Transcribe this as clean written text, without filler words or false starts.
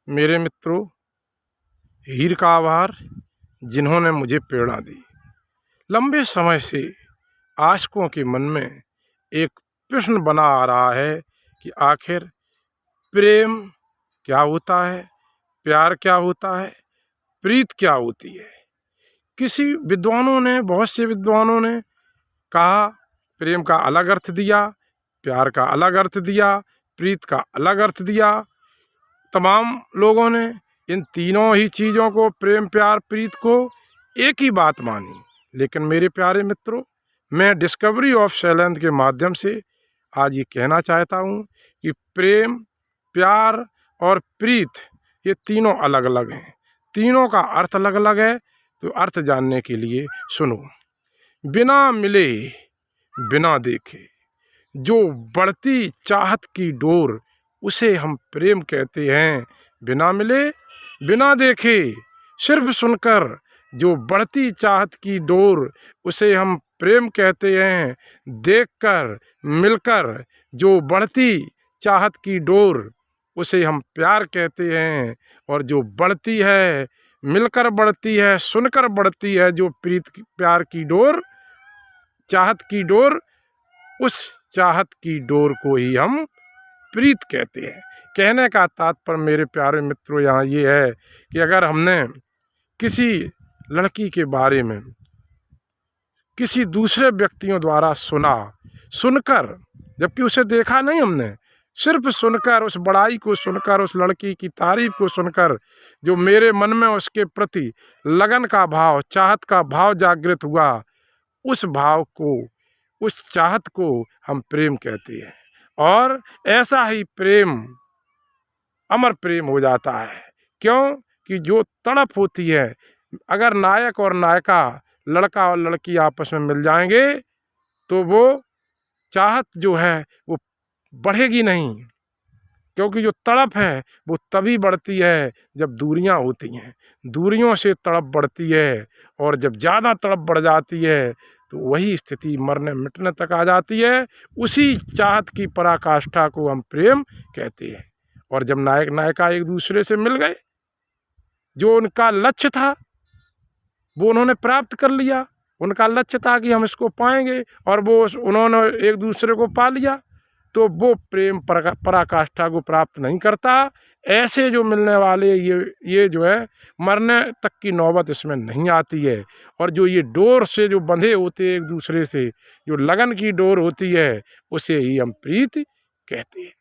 मेरे मित्रों, हीर का आभार जिन्होंने मुझे प्रेरणा दी। लंबे समय से आशिकों के मन में एक प्रश्न बना आ रहा है कि आखिर प्रेम क्या होता है, प्यार क्या होता है, प्रीत क्या होती है। बहुत से विद्वानों ने कहा, प्रेम का अलग अर्थ दिया, प्यार का अलग अर्थ दिया, प्रीत का अलग अर्थ दिया। तमाम लोगों ने इन तीनों ही चीज़ों को, प्रेम, प्यार, प्रीत को एक ही बात मानी। लेकिन मेरे प्यारे मित्रों, मैं डिस्कवरी ऑफ शैलेंद्र के माध्यम से आज ये कहना चाहता हूँ कि प्रेम, प्यार और प्रीत ये तीनों अलग अलग हैं। तीनों का अर्थ अलग अलग है। तो अर्थ जानने के लिए सुनो। बिना मिले बिना देखे जो बढ़ती चाहत की डोर, उसे हम प्रेम कहते हैं। बिना मिले बिना देखे सिर्फ सुनकर जो बढ़ती चाहत की डोर, उसे हम प्रेम कहते हैं। देखकर मिलकर जो बढ़ती चाहत की डोर, उसे हम प्यार कहते हैं। और जो बढ़ती है, मिलकर बढ़ती है, सुनकर बढ़ती है जो प्यार की डोर, चाहत की डोर, उस चाहत की डोर को ही हम प्रीत कहते हैं। कहने का तात्पर्य मेरे प्यारे मित्रों यहाँ ये है कि अगर हमने किसी लड़की के बारे में किसी दूसरे व्यक्तियों द्वारा सुनकर, जबकि उसे देखा नहीं हमने, सिर्फ सुनकर, उस बड़ाई को सुनकर, उस लड़की की तारीफ को सुनकर जो मेरे मन में उसके प्रति लगन का भाव, चाहत का भाव जागृत हुआ, उस भाव को, उस चाहत को हम प्रेम कहते हैं। और ऐसा ही प्रेम अमर प्रेम हो जाता है। क्यों कि जो तड़प होती है, अगर नायक और नायिका, लड़का और लड़की आपस में मिल जाएंगे तो वो चाहत जो है वो बढ़ेगी नहीं, क्योंकि जो तड़प है वो तभी बढ़ती है जब दूरियां होती हैं। दूरियों से तड़प बढ़ती है, और जब ज़्यादा तड़प बढ़ जाती है तो वही स्थिति मरने मिटने तक आ जाती है। उसी चाहत की पराकाष्ठा को हम प्रेम कहते हैं। और जब नायक नायिका एक दूसरे से मिल गए, जो उनका लक्ष्य था वो उन्होंने प्राप्त कर लिया, उनका लक्ष्य था कि हम इसको पाएंगे, और उन्होंने एक दूसरे को पा लिया, तो वो प्रेम पराकाष्ठा को प्राप्त नहीं करता। ऐसे जो मिलने वाले ये जो है, मरने तक की नौबत इसमें नहीं आती है। और जो ये डोर से जो बंधे होते हैं एक दूसरे से, जो लगन की डोर होती है, उसे ही हम प्रीत कहते हैं।